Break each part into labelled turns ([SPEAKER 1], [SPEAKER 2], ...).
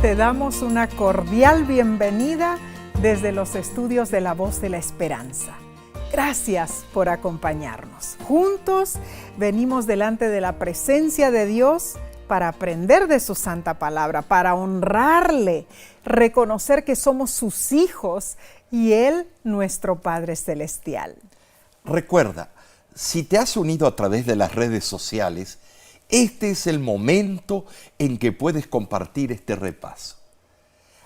[SPEAKER 1] Te damos una cordial bienvenida desde los estudios de La Voz de la Esperanza. Gracias por acompañarnos. Juntos venimos delante de la presencia de Dios para aprender de su santa palabra, para honrarle, reconocer que somos sus hijos y Él nuestro Padre Celestial.
[SPEAKER 2] Recuerda, si te has unido a través de las redes sociales, este es el momento en que puedes compartir este repaso.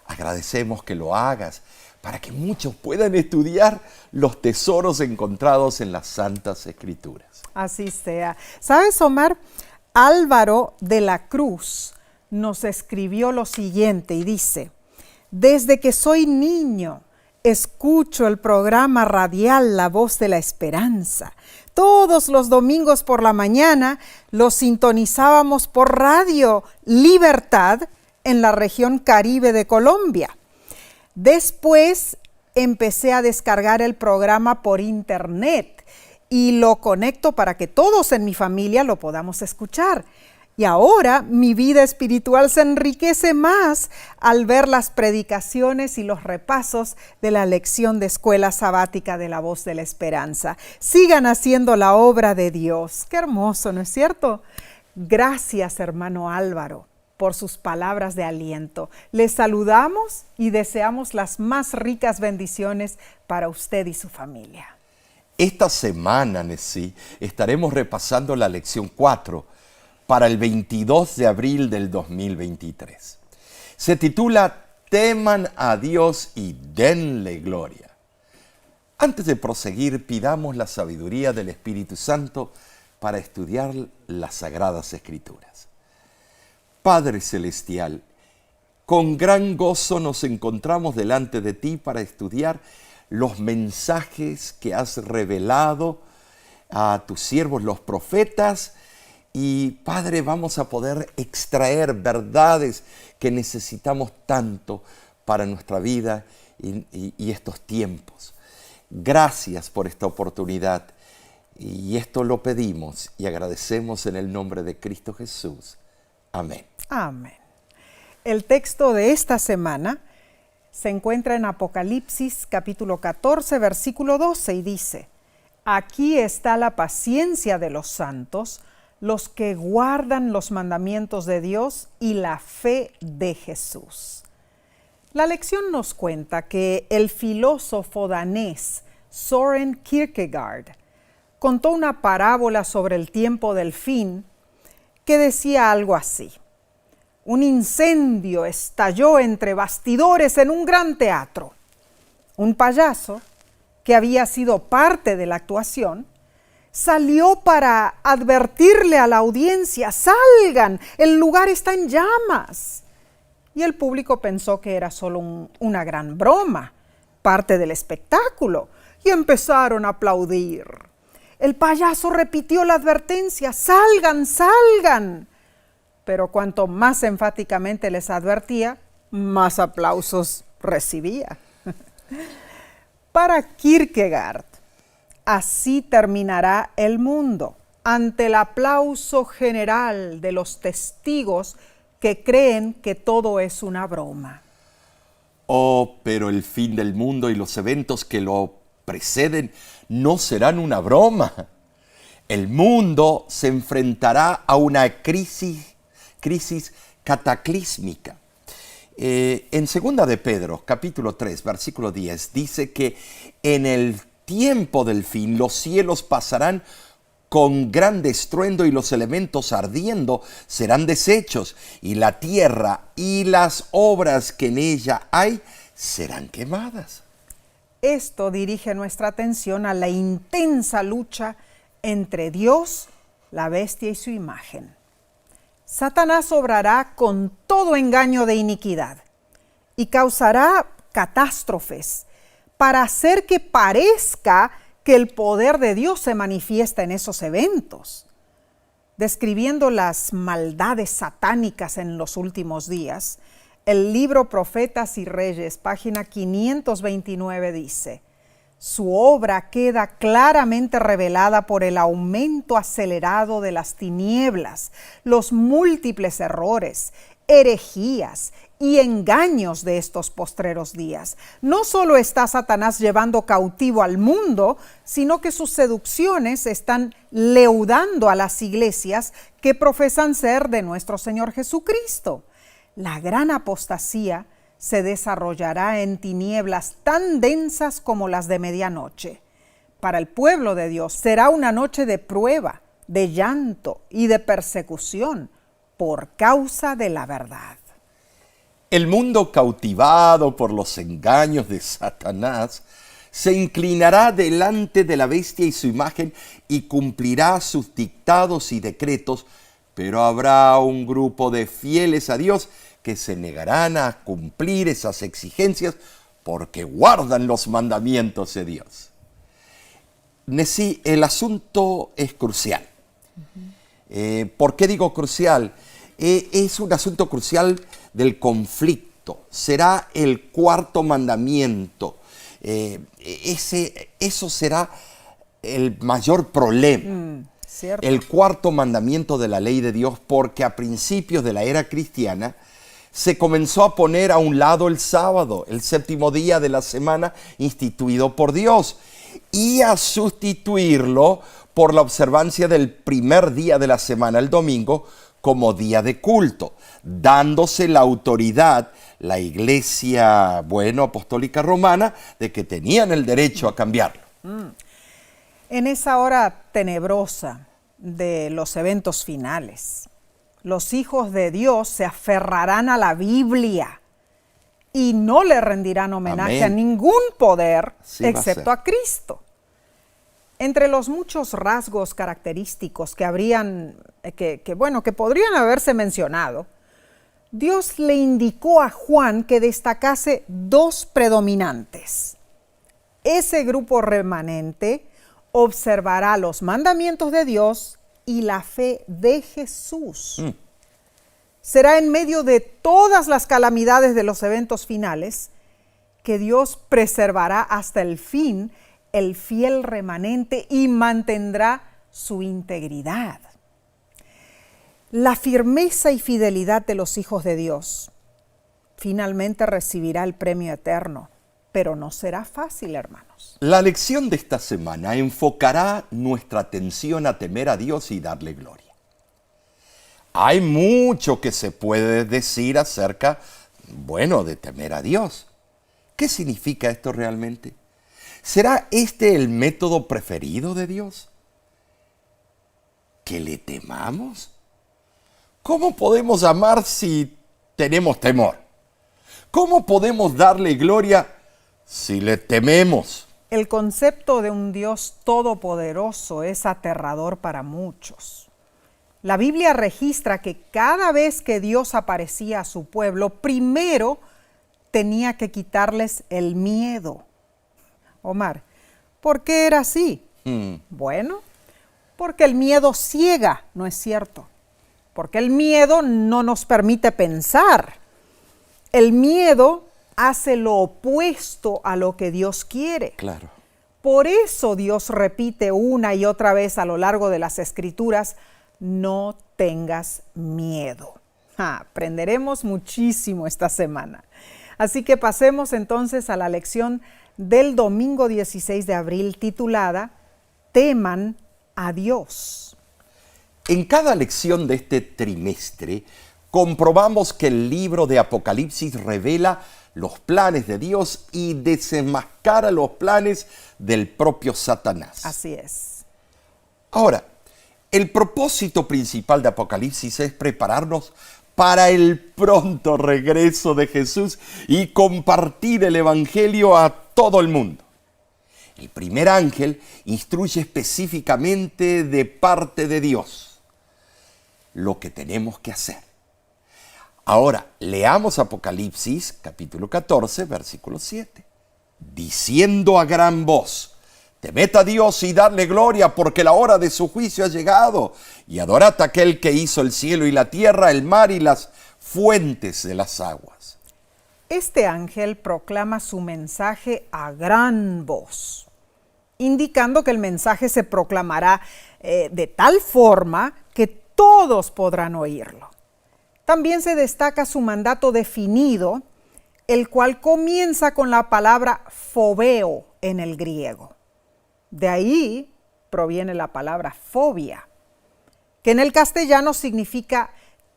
[SPEAKER 2] Agradecemos que lo hagas para que muchos puedan estudiar los tesoros encontrados en las Santas Escrituras.
[SPEAKER 1] Así sea. ¿Sabes, Omar? Álvaro de la Cruz nos escribió lo siguiente y dice: desde que soy niño, escucho el programa radial La Voz de la Esperanza. Todos los domingos por la mañana lo sintonizábamos por Radio Libertad en la región Caribe de Colombia. Después empecé a descargar el programa por internet y lo conecto para que todos en mi familia lo podamos escuchar. Y ahora mi vida espiritual se enriquece más al ver las predicaciones y los repasos de la lección de escuela sabática de La Voz de la Esperanza. Sigan haciendo la obra de Dios. Qué hermoso, ¿no es cierto? Gracias, hermano Álvaro, por sus palabras de aliento. Les saludamos y deseamos las más ricas bendiciones para usted y su familia.
[SPEAKER 2] Esta semana, Nessie, estaremos repasando la lección 4 para el 22 de abril del 2023. Se titula Teman a Dios y denle gloria. Antes de proseguir, pidamos la sabiduría del Espíritu Santo para estudiar las Sagradas Escrituras. Padre Celestial, con gran gozo nos encontramos delante de ti para estudiar los mensajes que has revelado a tus siervos los profetas. Y Padre, vamos a poder extraer verdades que necesitamos tanto para nuestra vida y estos tiempos. Gracias por esta oportunidad y esto lo pedimos y agradecemos en el nombre de Cristo Jesús. Amén.
[SPEAKER 1] Amén. El texto de esta semana se encuentra en Apocalipsis capítulo 14, versículo 12 y dice: aquí está la paciencia de los santos, los que guardan los mandamientos de Dios y la fe de Jesús. La lección nos cuenta que el filósofo danés Søren Kierkegaard contó una parábola sobre el tiempo del fin que decía algo así: un incendio estalló entre bastidores en un gran teatro. Un payaso, que había sido parte de la actuación, salió para advertirle a la audiencia: ¡salgan! El lugar está en llamas. Y el público pensó que era solo una gran broma, parte del espectáculo, y empezaron a aplaudir. El payaso repitió la advertencia: ¡salgan, salgan! Pero cuanto más enfáticamente les advertía, más aplausos recibía. Para Kierkegaard, así terminará el mundo, ante el aplauso general de los testigos que creen que todo es una broma.
[SPEAKER 2] Oh, pero el fin del mundo y los eventos que lo preceden no serán una broma. El mundo se enfrentará a una crisis cataclísmica. En 2 de Pedro, capítulo 3, versículo 10, dice que en el tiempo del fin los cielos pasarán con gran estruendo y los elementos ardiendo serán deshechos y la tierra y las obras que en ella hay serán quemadas.
[SPEAKER 1] Esto dirige nuestra atención a la intensa lucha entre Dios, la bestia y su imagen. Satanás obrará con todo engaño de iniquidad y causará catástrofes para hacer que parezca que el poder de Dios se manifiesta en esos eventos. Describiendo las maldades satánicas en los últimos días, el libro Profetas y Reyes, página 529, dice: su obra queda claramente revelada por el aumento acelerado de las tinieblas, los múltiples errores, herejías y engaños de estos postreros días. No solo está Satanás llevando cautivo al mundo, sino que sus seducciones están leudando a las iglesias que profesan ser de nuestro Señor Jesucristo. La gran apostasía se desarrollará en tinieblas tan densas como las de medianoche. Para el pueblo de Dios será una noche de prueba, de llanto y de persecución por causa de la verdad.
[SPEAKER 2] El mundo cautivado por los engaños de Satanás se inclinará delante de la bestia y su imagen y cumplirá sus dictados y decretos, pero habrá un grupo de fieles a Dios que se negarán a cumplir esas exigencias porque guardan los mandamientos de Dios. Nesí, el asunto es crucial. ¿Por qué digo crucial? Es un asunto crucial del conflicto. Será el cuarto mandamiento. Eso será el mayor problema.
[SPEAKER 1] Cierto.
[SPEAKER 2] El cuarto mandamiento de la ley de Dios, porque a principios de la era cristiana se comenzó a poner a un lado el sábado, el séptimo día de la semana instituido por Dios, y a sustituirlo por la observancia del primer día de la semana, el domingo, como día de culto, dándose la autoridad, la Iglesia, apostólica romana, de que tenían el derecho a cambiarlo.
[SPEAKER 1] En esa hora tenebrosa de los eventos finales, los hijos de Dios se aferrarán a la Biblia y no le rendirán homenaje a ningún poder excepto a Cristo. Entre los muchos rasgos característicos que podrían haberse mencionado, Dios le indicó a Juan que destacase dos predominantes. Ese grupo remanente observará los mandamientos de Dios y la fe de Jesús. Será en medio de todas las calamidades de los eventos finales que Dios preservará hasta el fin el fiel remanente y mantendrá su integridad. La firmeza y fidelidad de los hijos de Dios finalmente recibirá el premio eterno, pero no será fácil, hermanos.
[SPEAKER 2] La lección de esta semana enfocará nuestra atención a temer a Dios y darle gloria. Hay mucho que se puede decir acerca, de temer a Dios. ¿Qué significa esto realmente? ¿Será este el método preferido de Dios? ¿Que le temamos? ¿Cómo podemos amar si tenemos temor? ¿Cómo podemos darle gloria si le tememos?
[SPEAKER 1] El concepto de un Dios todopoderoso es aterrador para muchos. La Biblia registra que cada vez que Dios aparecía a su pueblo, primero tenía que quitarles el miedo. Omar, ¿por qué era así? Bueno, porque el miedo ciega, ¿no es cierto? Porque el miedo no nos permite pensar. El miedo hace lo opuesto a lo que Dios quiere.
[SPEAKER 2] Claro.
[SPEAKER 1] Por eso Dios repite una y otra vez a lo largo de las Escrituras, no tengas miedo. Aprenderemos muchísimo esta semana. Así que pasemos entonces a la lección del domingo 16 de abril titulada Teman a Dios.
[SPEAKER 2] En cada lección de este trimestre comprobamos que el libro de Apocalipsis revela los planes de Dios y desenmascara los planes del propio Satanás.
[SPEAKER 1] Así es.
[SPEAKER 2] Ahora, el propósito principal de Apocalipsis es prepararnos para el pronto regreso de Jesús y compartir el Evangelio a todo el mundo. El primer ángel instruye específicamente de parte de Dios lo que tenemos que hacer. Ahora, leamos Apocalipsis, capítulo 14, versículo 7. Diciendo a gran voz, temed a Dios y dadle gloria, porque la hora de su juicio ha llegado, y adorad a aquel que hizo el cielo y la tierra, el mar y las fuentes de las aguas.
[SPEAKER 1] Este ángel proclama su mensaje a gran voz, indicando que el mensaje se proclamará de tal forma que todos podrán oírlo. También se destaca su mandato definido, el cual comienza con la palabra fobeo en el griego. De ahí proviene la palabra fobia, que en el castellano significa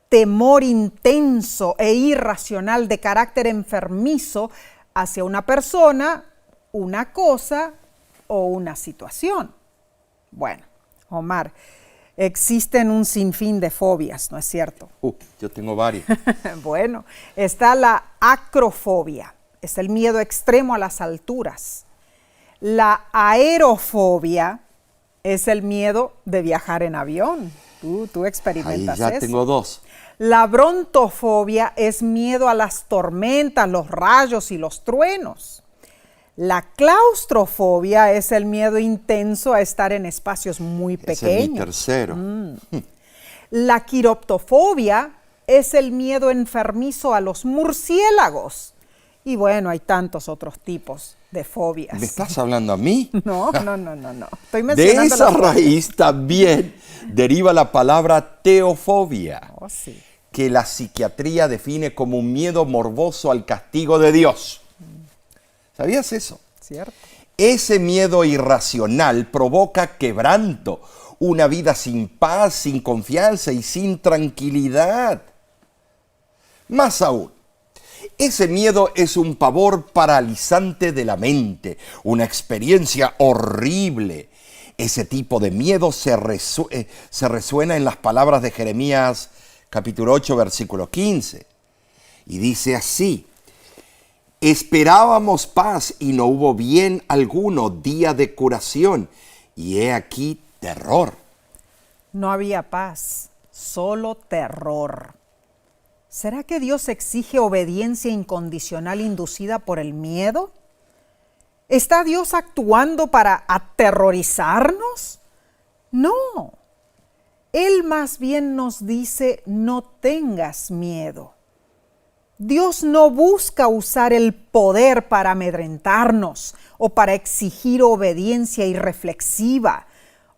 [SPEAKER 1] temor intenso e irracional de carácter enfermizo hacia una persona, una cosa o una situación. Bueno, Omar, existen un sinfín de fobias, ¿no es cierto?
[SPEAKER 2] Yo tengo varias.
[SPEAKER 1] Bueno, está la acrofobia, es el miedo extremo a las alturas. La aerofobia es el miedo de viajar en avión. Tú experimentas
[SPEAKER 2] Ahí ya
[SPEAKER 1] eso.
[SPEAKER 2] tengo dos.
[SPEAKER 1] La brontofobia es miedo a las tormentas, los rayos y los truenos. La claustrofobia es el miedo intenso a estar en espacios muy pequeños.
[SPEAKER 2] Ese es mi tercero.
[SPEAKER 1] La quiroptofobia es el miedo enfermizo a los murciélagos. Y bueno, hay tantos otros tipos de fobias.
[SPEAKER 2] ¿Me estás hablando a mí?
[SPEAKER 1] No. Estoy
[SPEAKER 2] De
[SPEAKER 1] mencionando
[SPEAKER 2] esa
[SPEAKER 1] las fobias.
[SPEAKER 2] raíz también deriva la palabra teofobia,
[SPEAKER 1] Oh, sí.
[SPEAKER 2] que la psiquiatría define como un miedo morboso al castigo de Dios. ¿Sabías eso?
[SPEAKER 1] Cierto.
[SPEAKER 2] Ese miedo irracional provoca quebranto, una vida sin paz, sin confianza y sin tranquilidad. Más aún, ese miedo es un pavor paralizante de la mente, una experiencia horrible. Ese tipo de miedo se resuena en las palabras de Jeremías capítulo 8, versículo 15. Y dice así: esperábamos paz y no hubo bien alguno, día de curación, y he aquí terror.
[SPEAKER 1] No había paz, solo terror. ¿Será que Dios exige obediencia incondicional inducida por el miedo? ¿Está Dios actuando para aterrorizarnos? No. Él más bien nos dice: no tengas miedo. Dios no busca usar el poder para amedrentarnos o para exigir obediencia irreflexiva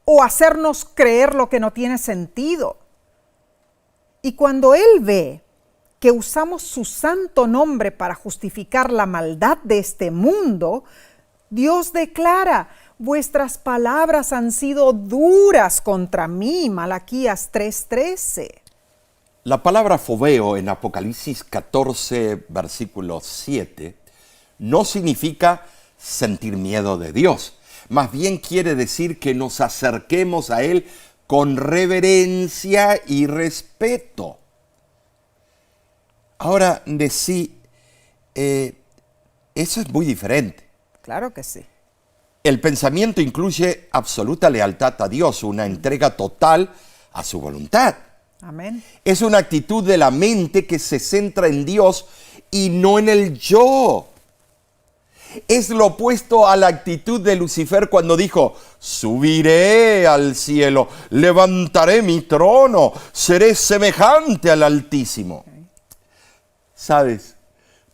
[SPEAKER 1] o hacernos creer lo que no tiene sentido. Y cuando Él ve que usamos su santo nombre para justificar la maldad de este mundo, Dios declara: vuestras palabras han sido duras contra mí, Malaquías 3:13.
[SPEAKER 2] La palabra fobeo en Apocalipsis 14, versículo 7, no significa sentir miedo de Dios. Más bien quiere decir que nos acerquemos a Él con reverencia y respeto. Ahora, eso es muy diferente.
[SPEAKER 1] Claro que sí.
[SPEAKER 2] El pensamiento incluye absoluta lealtad a Dios, una entrega total a su voluntad.
[SPEAKER 1] Amén.
[SPEAKER 2] Es una actitud de la mente que se centra en Dios y no en el yo. Es lo opuesto a la actitud de Lucifer cuando dijo: subiré al cielo, levantaré mi trono, seré semejante al Altísimo. ¿Sabes?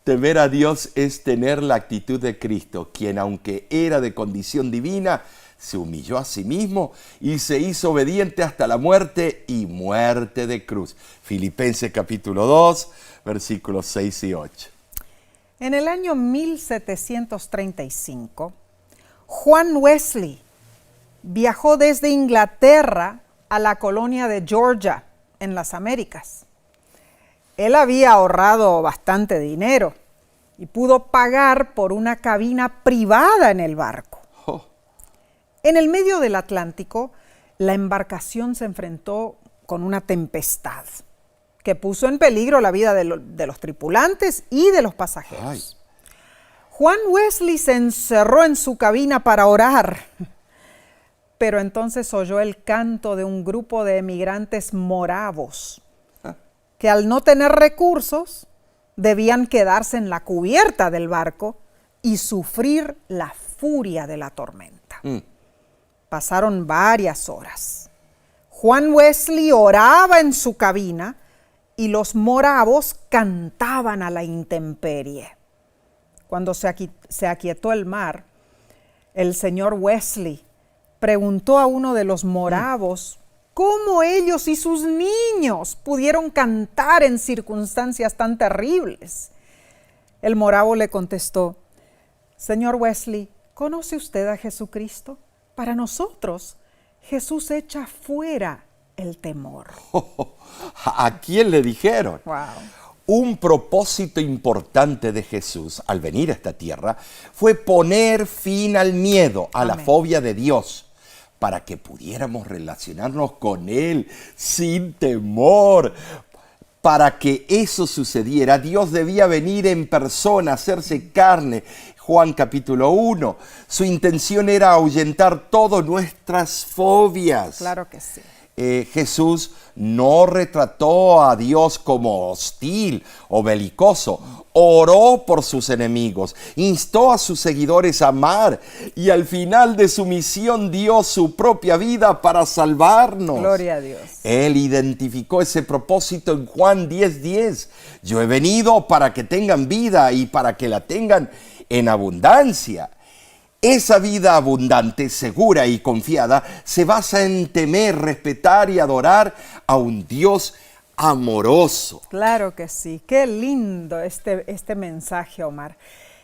[SPEAKER 2] Temer a Dios es tener la actitud de Cristo, quien aunque era de condición divina, se humilló a sí mismo y se hizo obediente hasta la muerte y muerte de cruz. Filipenses capítulo 2, versículos 6 y 8.
[SPEAKER 1] En el año 1735, Juan Wesley viajó desde Inglaterra a la colonia de Georgia, en las Américas. Él había ahorrado bastante dinero y pudo pagar por una cabina privada en el barco. En el medio del Atlántico, la embarcación se enfrentó con una tempestad que puso en peligro la vida de los tripulantes y de los pasajeros.
[SPEAKER 2] Ay.
[SPEAKER 1] Juan Wesley se encerró en su cabina para orar, pero entonces oyó el canto de un grupo de emigrantes moravos que al no tener recursos debían quedarse en la cubierta del barco y sufrir la furia de la tormenta. Pasaron varias horas. Juan Wesley oraba en su cabina y los moravos cantaban a la intemperie. Cuando se aquietó el mar, el señor Wesley preguntó a uno de los moravos ¿Cómo ellos y sus niños pudieron cantar en circunstancias tan terribles? El moravo le contestó, Señor Wesley, ¿conoce usted a Jesucristo? Para nosotros, Jesús echa fuera el temor.
[SPEAKER 2] ¿A quién le dijeron?
[SPEAKER 1] Wow.
[SPEAKER 2] Un propósito importante de Jesús al venir a esta tierra fue poner fin al miedo, a la fobia de Dios, para que pudiéramos relacionarnos con Él sin temor. Para que eso sucediera, Dios debía venir en persona, hacerse carne. Juan capítulo 1. Su intención era ahuyentar todas nuestras fobias.
[SPEAKER 1] Claro que sí.
[SPEAKER 2] Jesús no retrató a Dios como hostil o belicoso. Oró por sus enemigos, instó a sus seguidores a amar y al final de su misión dio su propia vida para salvarnos.
[SPEAKER 1] Gloria a Dios.
[SPEAKER 2] Él identificó ese propósito en Juan 10:10. Yo he venido para que tengan vida y para que la tengan en abundancia. Esa vida abundante, segura y confiada se basa en temer, respetar y adorar a un Dios amoroso.
[SPEAKER 1] Claro que sí. Qué lindo este mensaje, Omar.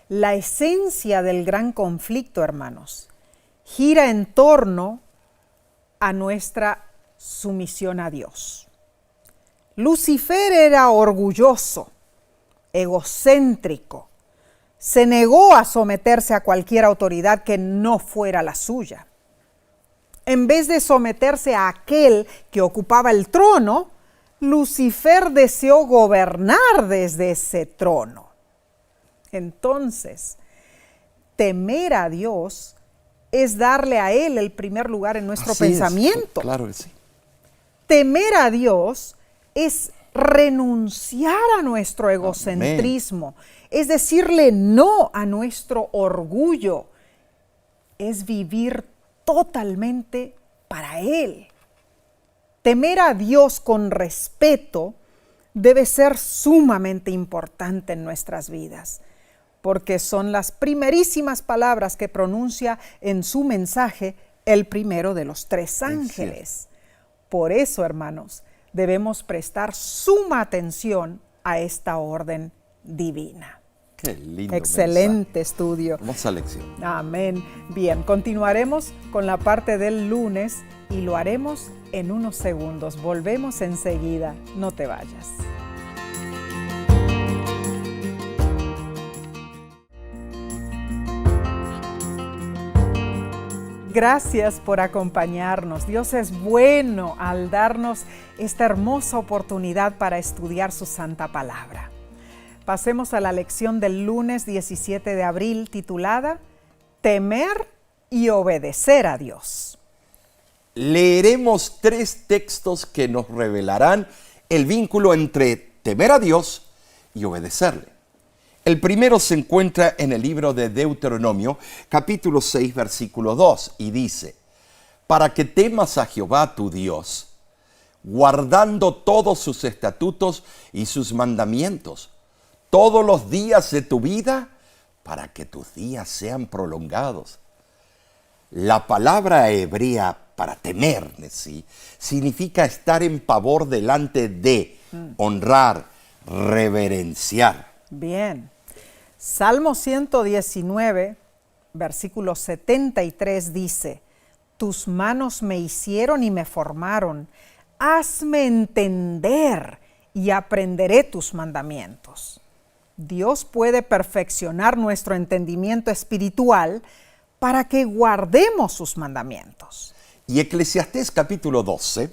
[SPEAKER 1] La esencia del gran conflicto, hermanos, gira en torno a nuestra sumisión a Dios. Lucifer era orgulloso, egocéntrico. Se negó a someterse a cualquier autoridad que no fuera la suya. En vez de someterse a aquel que ocupaba el trono, Lucifer deseó gobernar desde ese trono. Entonces, temer a Dios es darle a Él el primer lugar en nuestro pensamiento.
[SPEAKER 2] Claro que sí.
[SPEAKER 1] Temer a Dios es renunciar a nuestro egocentrismo, es decirle no a nuestro orgullo, es vivir totalmente para Él. Temer a Dios con respeto debe ser sumamente importante en nuestras vidas, porque son las primerísimas palabras que pronuncia en su mensaje el primero de los 3 ángeles. Por eso, hermanos, debemos prestar suma atención a esta orden divina.
[SPEAKER 2] Qué lindo
[SPEAKER 1] Excelente estudio.
[SPEAKER 2] Hermosa lección.
[SPEAKER 1] Amén. Bien, continuaremos con la parte del lunes y lo haremos en unos segundos. Volvemos enseguida. No te vayas. Gracias por acompañarnos. Dios es bueno al darnos esta hermosa oportunidad para estudiar su santa palabra. Pasemos a la lección del lunes 17 de abril titulada Temer y obedecer a Dios.
[SPEAKER 2] Leeremos 3 textos que nos revelarán el vínculo entre temer a Dios y obedecerle. El primero se encuentra en el libro de Deuteronomio, capítulo 6, versículo 2, y dice, para que temas a Jehová tu Dios, guardando todos sus estatutos y sus mandamientos, todos los días de tu vida, para que tus días sean prolongados. La palabra hebrea para temer, ¿sí?, significa estar en pavor delante de, honrar, reverenciar.
[SPEAKER 1] Bien. Salmo 119, versículo 73 dice, tus manos me hicieron y me formaron, hazme entender y aprenderé tus mandamientos. Dios puede perfeccionar nuestro entendimiento espiritual para que guardemos sus mandamientos.
[SPEAKER 2] Y Eclesiastés capítulo 12,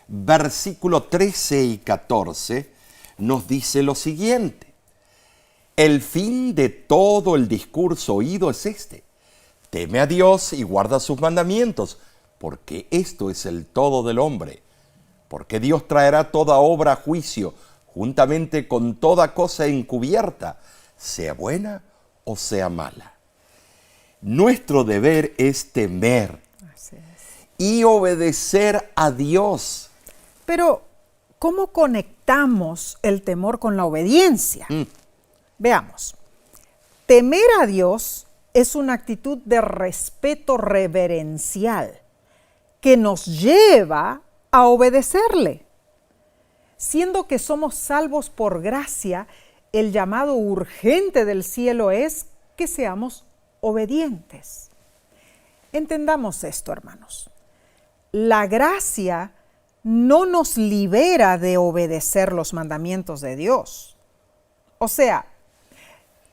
[SPEAKER 2] versículo 13 y 14 nos dice lo siguiente. El fin de todo el discurso oído es este. Teme a Dios y guarda sus mandamientos, porque esto es el todo del hombre. Porque Dios traerá toda obra a juicio, juntamente con toda cosa encubierta, sea buena o sea mala. Nuestro deber es temer y obedecer a Dios.
[SPEAKER 1] Pero, ¿cómo conectamos el temor con la obediencia? Veamos. Temer a Dios es una actitud de respeto reverencial que nos lleva a obedecerle. Siendo que somos salvos por gracia, el llamado urgente del cielo es que seamos obedientes. Entendamos esto, hermanos. La gracia no nos libera de obedecer los mandamientos de Dios. O sea,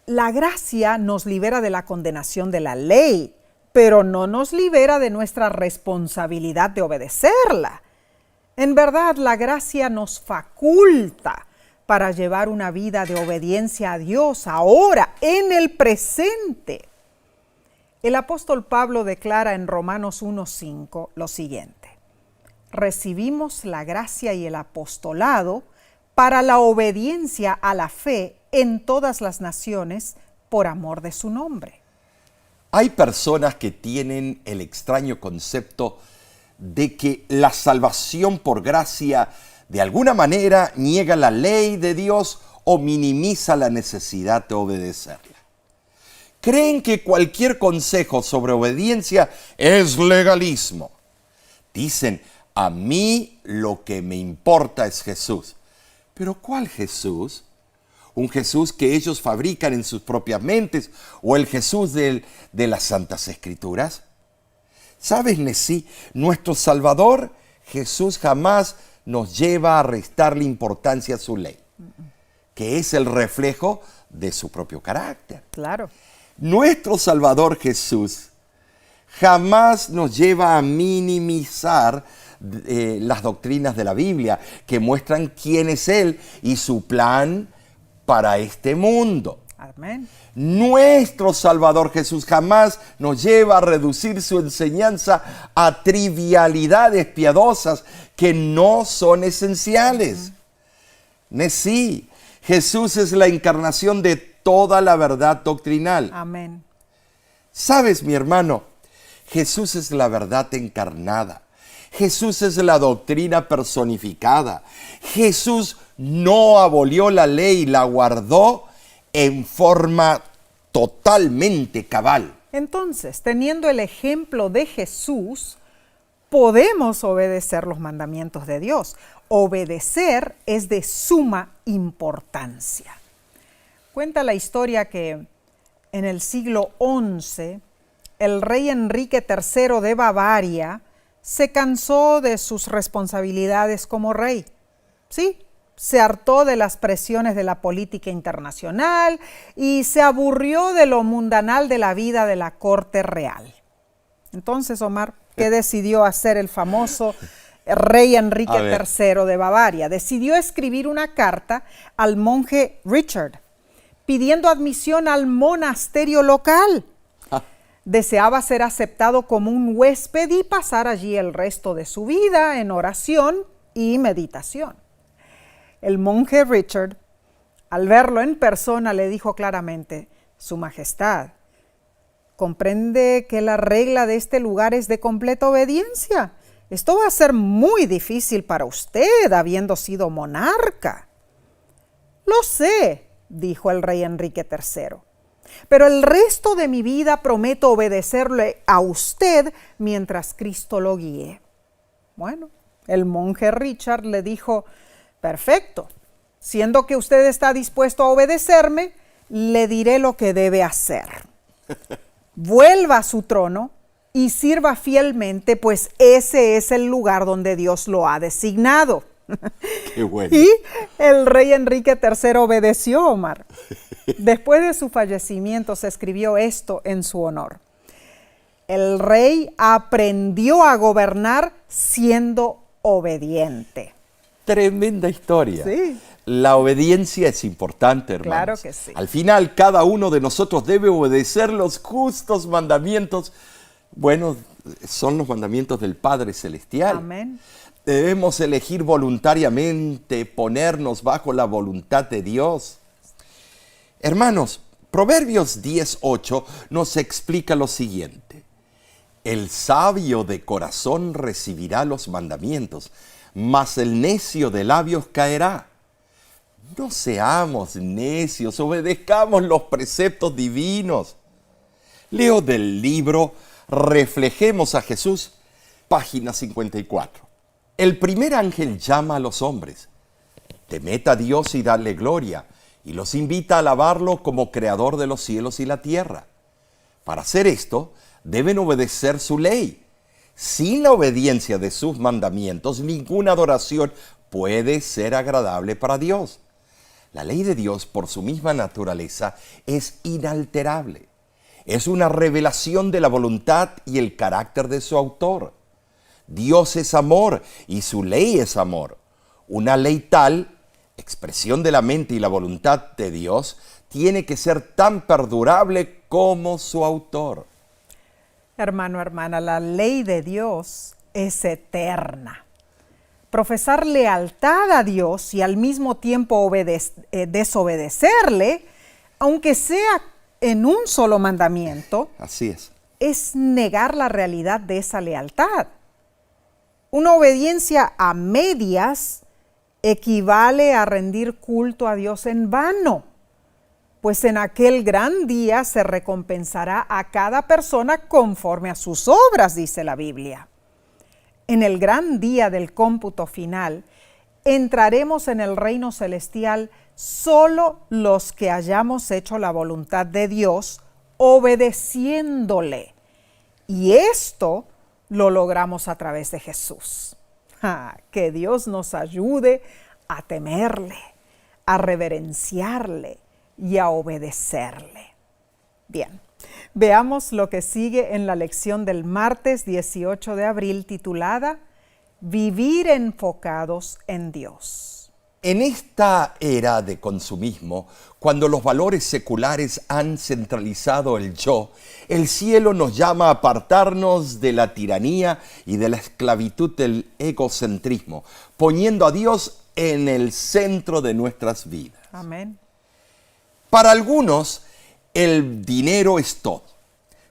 [SPEAKER 1] la gracia nos libera de la condenación de la ley, pero no nos libera de nuestra responsabilidad de obedecerla. En verdad, la gracia nos faculta para llevar una vida de obediencia a Dios ahora, en el presente. El apóstol Pablo declara en Romanos 1:5 lo siguiente: recibimos la gracia y el apostolado para la obediencia a la fe en todas las naciones por amor de su nombre.
[SPEAKER 2] Hay personas que tienen el extraño concepto de que la salvación por gracia de alguna manera niega la ley de Dios o minimiza la necesidad de obedecerla. Creen que cualquier consejo sobre obediencia es legalismo. Dicen, a mí lo que me importa es Jesús. ¿Pero cuál Jesús? ¿Un Jesús que ellos fabrican en sus propias mentes o el Jesús de las Santas Escrituras? ¿Sabes, Nesí? Nuestro Salvador, Jesús, jamás nos lleva a restarle importancia a su ley, que es el reflejo de su propio carácter.
[SPEAKER 1] Claro.
[SPEAKER 2] Nuestro Salvador Jesús jamás nos lleva a minimizar las doctrinas de la Biblia, que muestran quién es Él y su plan para este mundo.
[SPEAKER 1] Amén.
[SPEAKER 2] Nuestro Salvador Jesús jamás nos lleva a reducir su enseñanza a trivialidades piadosas que no son esenciales. Sí, Jesús es la encarnación de toda la verdad doctrinal.
[SPEAKER 1] Amén.
[SPEAKER 2] ¿Sabes, mi hermano? Jesús es la verdad encarnada. Jesús es la doctrina personificada. Jesús no abolió la ley, la guardó en forma totalmente cabal.
[SPEAKER 1] Entonces, teniendo el ejemplo de Jesús, podemos obedecer los mandamientos de Dios. Obedecer es de suma importancia. Cuenta la historia que en el siglo XI, el rey Enrique III de Bavaria se cansó de sus responsabilidades como rey. Sí, se hartó de las presiones de la política internacional y se aburrió de lo mundanal de la vida de la corte real. Entonces, Omar, ¿qué decidió hacer el famoso rey Enrique III de Bavaria? Decidió escribir una carta al monje Richard, pidiendo admisión al monasterio local. Deseaba ser aceptado como un huésped y pasar allí el resto de su vida en oración y meditación. El monje Richard, al verlo en persona, le dijo claramente: Su Majestad, comprende que la regla de este lugar es de completa obediencia. Esto va a ser muy difícil para usted, habiendo sido monarca. Lo sé, dijo el rey Enrique III, pero el resto de mi vida prometo obedecerle a usted mientras Cristo lo guíe. Bueno, el monje Richard le dijo: perfecto, siendo que usted está dispuesto a obedecerme, le diré lo que debe hacer. Vuelva a su trono y sirva fielmente, pues ese es el lugar donde Dios lo ha designado.
[SPEAKER 2] Qué bueno.
[SPEAKER 1] Y el rey Enrique III obedeció, Omar. Después de su fallecimiento se escribió esto en su honor: el rey aprendió a gobernar siendo obediente.
[SPEAKER 2] Tremenda historia.
[SPEAKER 1] Sí.
[SPEAKER 2] La obediencia es importante, hermanos.
[SPEAKER 1] Claro que sí.
[SPEAKER 2] Al final, cada uno de nosotros debe obedecer los justos mandamientos. Bueno, son los mandamientos del Padre Celestial.
[SPEAKER 1] Amén.
[SPEAKER 2] Debemos elegir voluntariamente, ponernos bajo la voluntad de Dios. Hermanos, Proverbios 10:8 nos explica lo siguiente: el sabio de corazón recibirá los mandamientos, mas el necio de labios caerá. No seamos necios, obedezcamos los preceptos divinos. Leo del libro Reflejemos a Jesús, página 54. El primer ángel llama a los hombres: temed a Dios y dadle gloria, y los invita a alabarlo como creador de los cielos y la tierra. Para hacer esto, deben obedecer su ley. Sin la obediencia de sus mandamientos, ninguna adoración puede ser agradable para Dios. La ley de Dios, por su misma naturaleza, es inalterable. Es una revelación de la voluntad y el carácter de su autor. Dios es amor y su ley es amor. Una ley tal, expresión de la mente y la voluntad de Dios, tiene que ser tan perdurable como su autor.
[SPEAKER 1] Hermano, hermana, la ley de Dios es eterna. Profesar lealtad a Dios y al mismo tiempo desobedecerle, aunque sea en un solo mandamiento,
[SPEAKER 2] Así
[SPEAKER 1] es negar la realidad de esa lealtad. Una obediencia a medias equivale a rendir culto a Dios en vano, pues en aquel gran día se recompensará a cada persona conforme a sus obras, dice la Biblia. En el gran día del cómputo final, entraremos en el reino celestial solo los que hayamos hecho la voluntad de Dios, obedeciéndole. Y esto lo logramos a través de Jesús. Que Dios nos ayude a temerle, a reverenciarle y a obedecerle. Bien, veamos lo que sigue en la lección del martes 18 de abril titulada Vivir enfocados en Dios.
[SPEAKER 2] En esta era de consumismo, cuando los valores seculares han centralizado el yo, el cielo nos llama a apartarnos de la tiranía y de la esclavitud del egocentrismo, poniendo a Dios en el centro de nuestras vidas.
[SPEAKER 1] Amén.
[SPEAKER 2] Para algunos, el dinero es todo.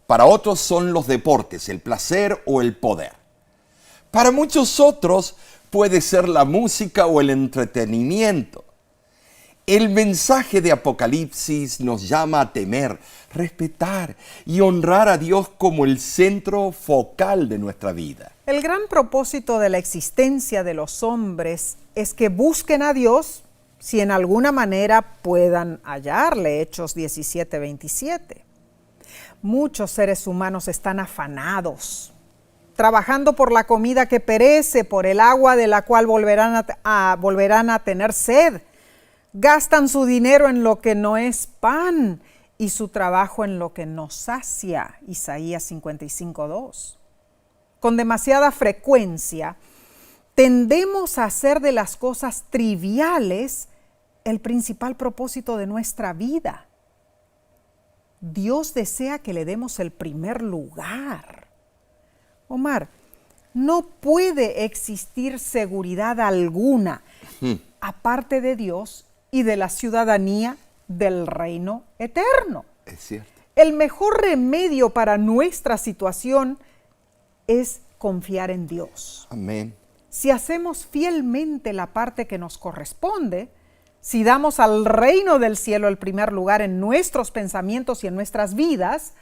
[SPEAKER 2] Para otros son los deportes, el placer o el poder. Para muchos otros puede ser la música o el entretenimiento. El mensaje de Apocalipsis nos llama a temer, respetar y honrar a Dios como el centro focal de nuestra vida.
[SPEAKER 1] El gran propósito de la existencia de los hombres es que busquen a Dios si en alguna manera puedan hallarle, Hechos 17:27. Muchos seres humanos están afanados, trabajando por la comida que perece, por el agua de la cual volverán a tener sed. Gastan su dinero en lo que no es pan y su trabajo en lo que no sacia, Isaías 55:2. Con demasiada frecuencia, tendemos a hacer de las cosas triviales el principal propósito de nuestra vida. Dios desea que le demos el primer lugar. Omar, no puede existir seguridad alguna aparte de Dios y de la ciudadanía del reino eterno.
[SPEAKER 2] Es cierto.
[SPEAKER 1] El mejor remedio para nuestra situación es confiar en Dios.
[SPEAKER 2] Amén.
[SPEAKER 1] Si hacemos fielmente la parte que nos corresponde, si damos al reino del cielo el primer lugar en nuestros pensamientos y en nuestras vidas,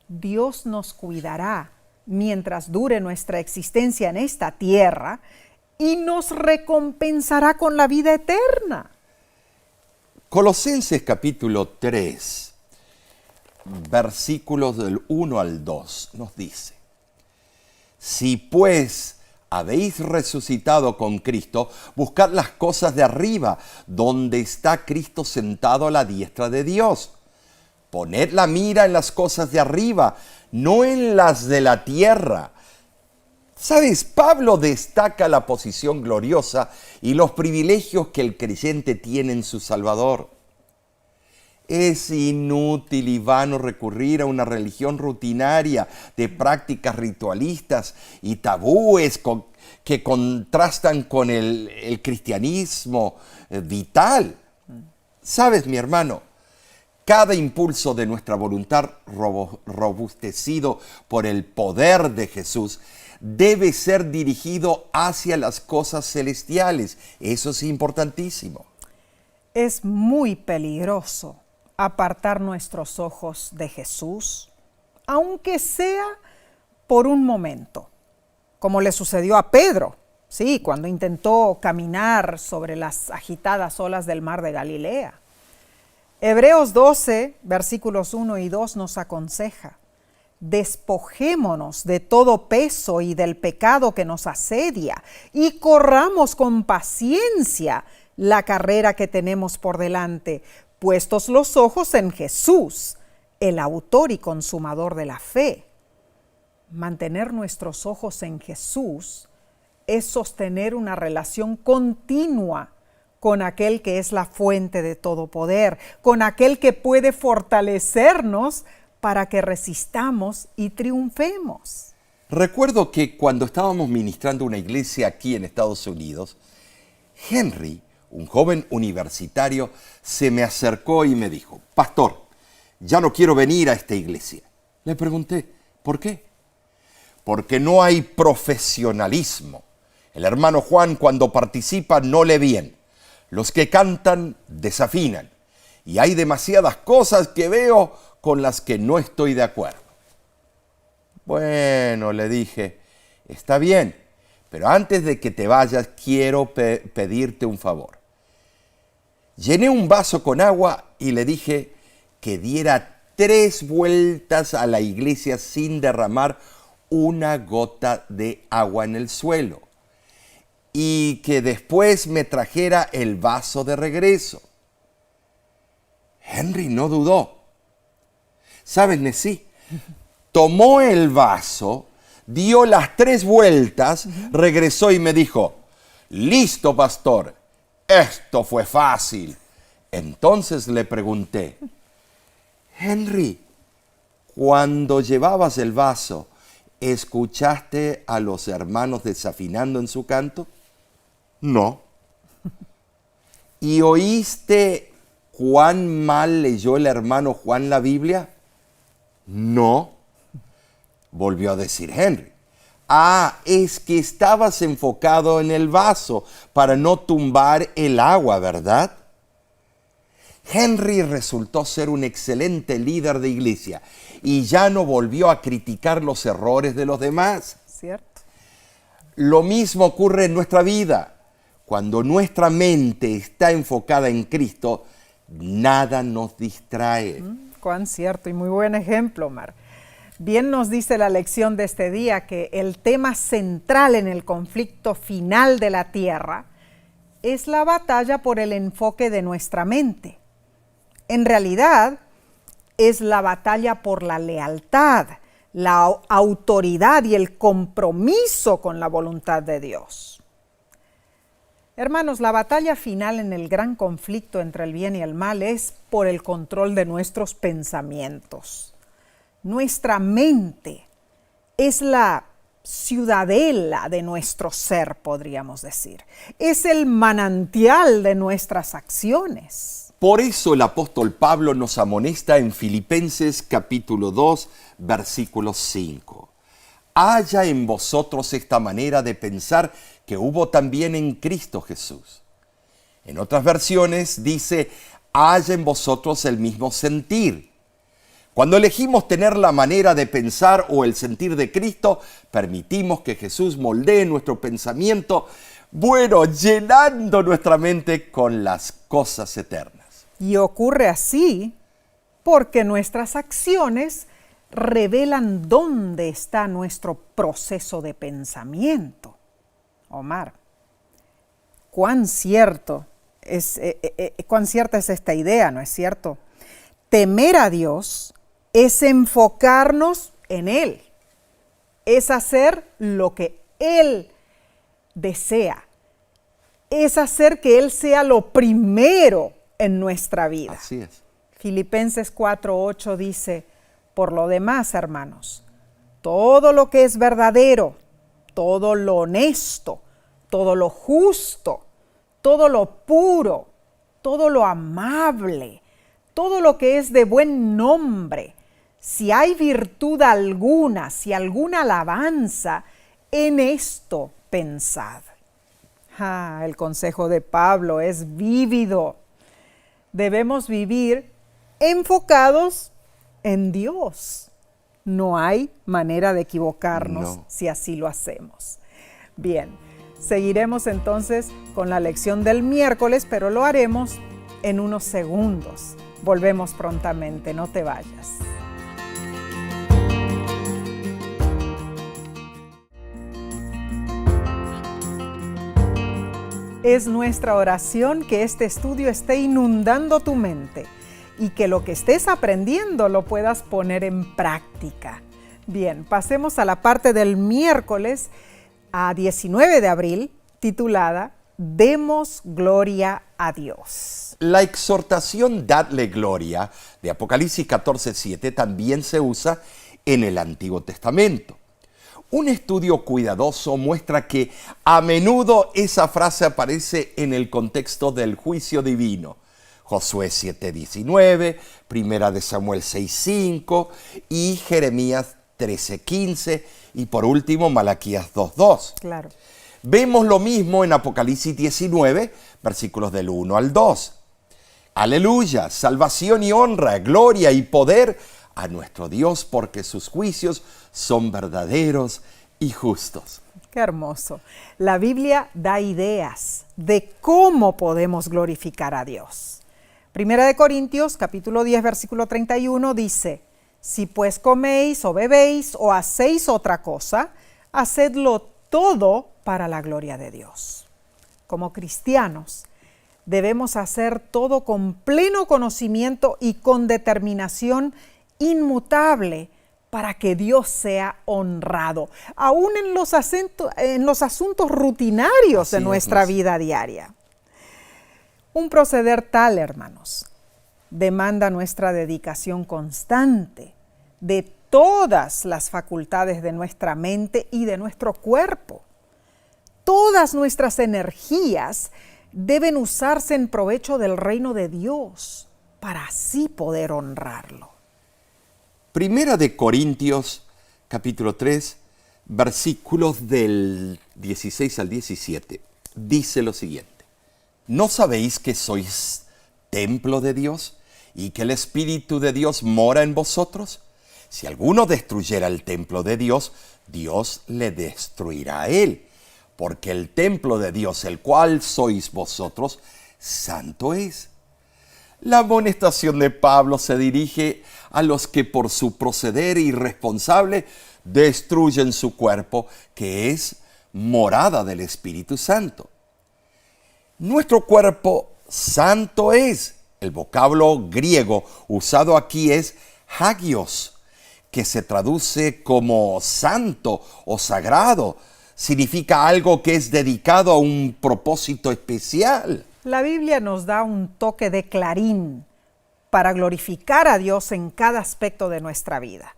[SPEAKER 1] Dios nos cuidará mientras dure nuestra existencia en esta tierra y nos recompensará con la vida eterna.
[SPEAKER 2] Colosenses capítulo 3, versículos del 1 al 2 nos dice: Si pues habéis resucitado con Cristo, buscad las cosas de arriba, donde está Cristo sentado a la diestra de Dios. Poned la mira en las cosas de arriba, no en las de la tierra. ¿Sabes? Pablo destaca la posición gloriosa y los privilegios que el creyente tiene en su Salvador. Es inútil y vano recurrir a una religión rutinaria de prácticas ritualistas y tabúes que contrastan con el cristianismo vital. ¿Sabes, mi hermano? Cada impulso de nuestra voluntad robustecido por el poder de Jesús debe ser dirigido hacia las cosas celestiales. Eso es importantísimo.
[SPEAKER 1] Es muy peligroso apartar nuestros ojos de Jesús, aunque sea por un momento, como le sucedió a Pedro Sí, cuando intentó caminar sobre las agitadas olas del mar de Galilea. Hebreos 12, versículos 1 y 2 nos aconseja: despojémonos de todo peso y del pecado que nos asedia y corramos con paciencia la carrera que tenemos por delante, puestos los ojos en Jesús, el autor y consumador de la fe. Mantener nuestros ojos en Jesús es sostener una relación continua con aquel que es la fuente de todo poder, con aquel que puede fortalecernos para que resistamos y triunfemos.
[SPEAKER 2] Recuerdo que cuando estábamos ministrando una iglesia aquí en Estados Unidos, Henry, un joven universitario, se me acercó y me dijo: pastor, ya no quiero venir a esta iglesia. Le pregunté: ¿por qué? Porque no hay profesionalismo. El hermano Juan, cuando participa, no lee bien. Los que cantan desafinan. Y hay demasiadas cosas que veo con las que no estoy de acuerdo. Bueno, le dije, está bien, pero antes de que te vayas quiero pedirte un favor. Llené un vaso con agua y le dije que diera 3 vueltas a la iglesia sin derramar una gota de agua en el suelo, y que después me trajera el vaso de regreso. Henry no dudó. ¿Sabes, Nessie? Tomó el vaso, dio las 3 vueltas, regresó y me dijo: listo, pastor, esto fue fácil. Entonces le pregunté: Henry, cuando llevabas el vaso, ¿escuchaste a los hermanos desafinando en su canto? No. ¿Y oíste cuán mal leyó el hermano Juan la Biblia? No. Volvió a decir Henry: ah, es que estabas enfocado en el vaso para no tumbar el agua, ¿verdad? Henry resultó ser un excelente líder de iglesia y ya no volvió a criticar los errores de los demás.
[SPEAKER 1] ¿Cierto?
[SPEAKER 2] Lo mismo ocurre en nuestra vida. Cuando nuestra mente está enfocada en Cristo, nada nos distrae.
[SPEAKER 1] Cuán cierto y muy buen ejemplo, Omar. Bien nos dice la lección de este día que el tema central en el conflicto final de la tierra es la batalla por el enfoque de nuestra mente. En realidad, es la batalla por la lealtad, la autoridad y el compromiso con la voluntad de Dios. Hermanos, la batalla final en el gran conflicto entre el bien y el mal es por el control de nuestros pensamientos. Nuestra mente es la ciudadela de nuestro ser, podríamos decir. Es el manantial de nuestras acciones.
[SPEAKER 2] Por eso el apóstol Pablo nos amonesta en Filipenses capítulo 2, versículo 5. Haya en vosotros esta manera de pensar que hubo también en Cristo Jesús. En otras versiones dice: haya en vosotros el mismo sentir. Cuando elegimos tener la manera de pensar o el sentir de Cristo, permitimos que Jesús moldee nuestro pensamiento, llenando nuestra mente con las cosas eternas.
[SPEAKER 1] Y ocurre así porque nuestras acciones revelan dónde está nuestro proceso de pensamiento. Omar, cuán cierta es esta idea, ¿no es cierto? Temer a Dios es enfocarnos en Él, es hacer lo que Él desea, es hacer que Él sea lo primero en nuestra vida.
[SPEAKER 2] Así es.
[SPEAKER 1] Filipenses 4:8 dice: por lo demás, hermanos, todo lo que es verdadero, todo lo honesto, todo lo justo, todo lo puro, todo lo amable, todo lo que es de buen nombre, si hay virtud alguna, si alguna alabanza, en esto pensad. El consejo de Pablo es vívido. Debemos vivir enfocados en Dios. No hay manera de equivocarnos si así lo hacemos. Bien, Seguiremos entonces con la lección del miércoles, pero lo haremos en unos segundos. Volvemos prontamente, no te vayas. Es nuestra oración que este estudio esté inundando tu mente y que lo que estés aprendiendo lo puedas poner en práctica. Bien, pasemos a la parte del miércoles a 19 de abril, titulada Demos gloria a Dios.
[SPEAKER 2] La exhortación Dadle gloria de Apocalipsis 14:7 también se usa en el Antiguo Testamento. Un estudio cuidadoso muestra que a menudo esa frase aparece en el contexto del juicio divino. Josué 7:19, Primera de Samuel 6:5 y Jeremías 13:15 y por último Malaquías 2:2.
[SPEAKER 1] Claro.
[SPEAKER 2] Vemos lo mismo en Apocalipsis 19, versículos del 1 al 2. Aleluya, salvación y honra, gloria y poder a nuestro Dios, porque sus juicios son verdaderos y justos.
[SPEAKER 1] Qué hermoso. La Biblia da ideas de cómo podemos glorificar a Dios. Primera de Corintios, capítulo 10, versículo 31, dice: si pues coméis o bebéis o hacéis otra cosa, hacedlo todo para la gloria de Dios. Como cristianos, debemos hacer todo con pleno conocimiento y con determinación inmutable para que Dios sea honrado, aún en los asuntos rutinarios de nuestra vida diaria. Un proceder tal, hermanos, demanda nuestra dedicación constante de todas las facultades de nuestra mente y de nuestro cuerpo. Todas nuestras energías deben usarse en provecho del reino de Dios para así poder honrarlo.
[SPEAKER 2] Primera de Corintios, capítulo 3, versículos del 16 al 17, dice lo siguiente: ¿no sabéis que sois templo de Dios y que el Espíritu de Dios mora en vosotros? Si alguno destruyera el templo de Dios, Dios le destruirá a él, porque el templo de Dios, el cual sois vosotros, santo es. La amonestación de Pablo se dirige a los que por su proceder irresponsable destruyen su cuerpo, que es morada del Espíritu Santo. Nuestro cuerpo santo es. El vocablo griego usado aquí es hagios, que se traduce como santo o sagrado. Significa algo que es dedicado a un propósito especial.
[SPEAKER 1] La Biblia nos da un toque de clarín para glorificar a Dios en cada aspecto de nuestra vida.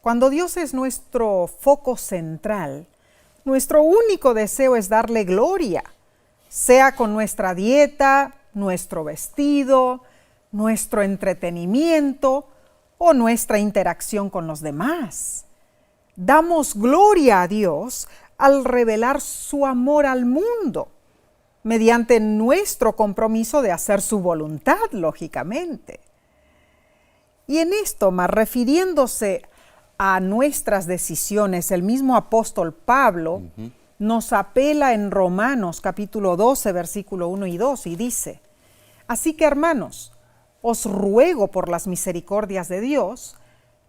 [SPEAKER 1] Cuando Dios es nuestro foco central, nuestro único deseo es darle gloria, sea con nuestra dieta, nuestro vestido, nuestro entretenimiento o nuestra interacción con los demás. Damos gloria a Dios al revelar su amor al mundo, mediante nuestro compromiso de hacer su voluntad, lógicamente. Y en esto, más refiriéndose a nuestras decisiones, el mismo apóstol Pablo nos apela en Romanos capítulo 12, versículo 1 y 2, y dice: así que, hermanos, os ruego por las misericordias de Dios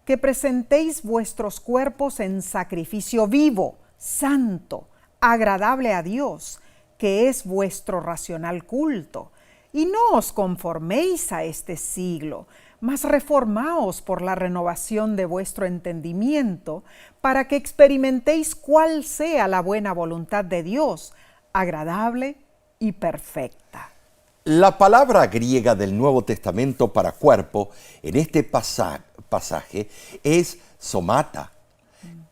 [SPEAKER 1] que presentéis vuestros cuerpos en sacrificio vivo, santo, agradable a Dios, que es vuestro racional culto. Y no os conforméis a este siglo, mas reformaos por la renovación de vuestro entendimiento, para que experimentéis cuál sea la buena voluntad de Dios, agradable y perfecta.
[SPEAKER 2] La palabra griega del Nuevo Testamento para cuerpo en este pasaje es somata,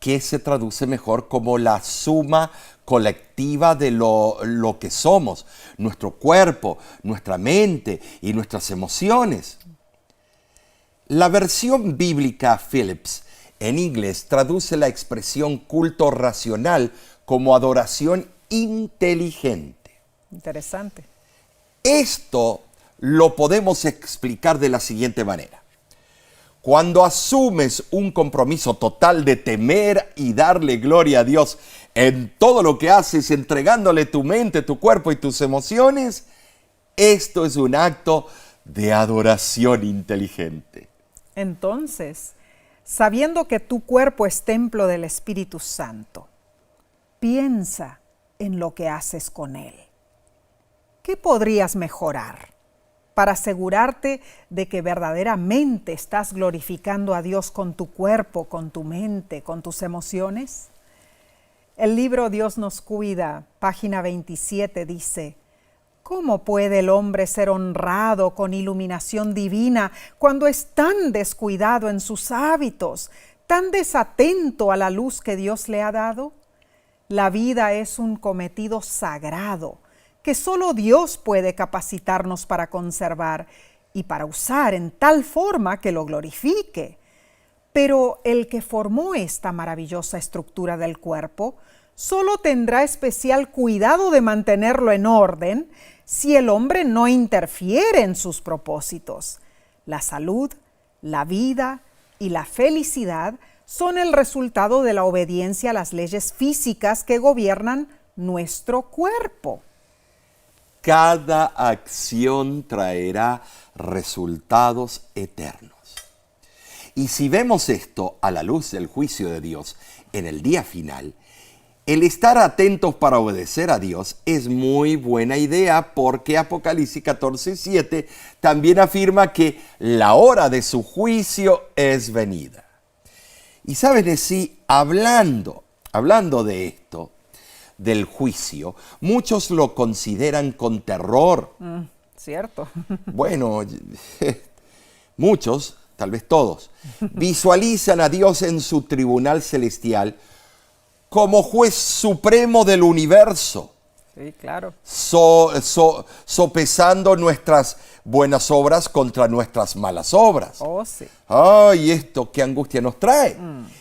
[SPEAKER 2] que se traduce mejor como la suma colectiva de lo que somos, nuestro cuerpo, nuestra mente y nuestras emociones. La versión bíblica Phillips en inglés traduce la expresión culto racional como adoración inteligente.
[SPEAKER 1] Interesante.
[SPEAKER 2] Esto lo podemos explicar de la siguiente manera. Cuando asumes un compromiso total de temer y darle gloria a Dios en todo lo que haces, entregándole tu mente, tu cuerpo y tus emociones, esto es un acto de adoración inteligente.
[SPEAKER 1] Entonces, sabiendo que tu cuerpo es templo del Espíritu Santo, piensa en lo que haces con él. ¿Qué podrías mejorar para asegurarte de que verdaderamente estás glorificando a Dios con tu cuerpo, con tu mente, con tus emociones? El libro Dios nos cuida, página 27, dice: ¿cómo puede el hombre ser honrado con iluminación divina cuando es tan descuidado en sus hábitos, tan desatento a la luz que Dios le ha dado? La vida es un cometido sagrado que solo Dios puede capacitarnos para conservar y para usar en tal forma que lo glorifique. Pero el que formó esta maravillosa estructura del cuerpo solo tendrá especial cuidado de mantenerlo en orden si el hombre no interfiere en sus propósitos. La salud, la vida y la felicidad son el resultado de la obediencia a las leyes físicas que gobiernan nuestro cuerpo.
[SPEAKER 2] Cada acción traerá resultados eternos. Y si vemos esto a la luz del juicio de Dios en el día final, el estar atentos para obedecer a Dios es muy buena idea, porque Apocalipsis 14:7 también afirma que la hora de su juicio es venida. Y saben, sí, hablando de esto, del juicio, muchos lo consideran con terror.
[SPEAKER 1] Cierto.
[SPEAKER 2] Bueno, muchos, tal vez todos, visualizan a Dios en su tribunal celestial como juez supremo del universo.
[SPEAKER 1] Sí, claro.
[SPEAKER 2] Sopesando nuestras buenas obras contra nuestras malas obras.
[SPEAKER 1] Oh, sí.
[SPEAKER 2] ¡Ay, esto qué angustia nos trae!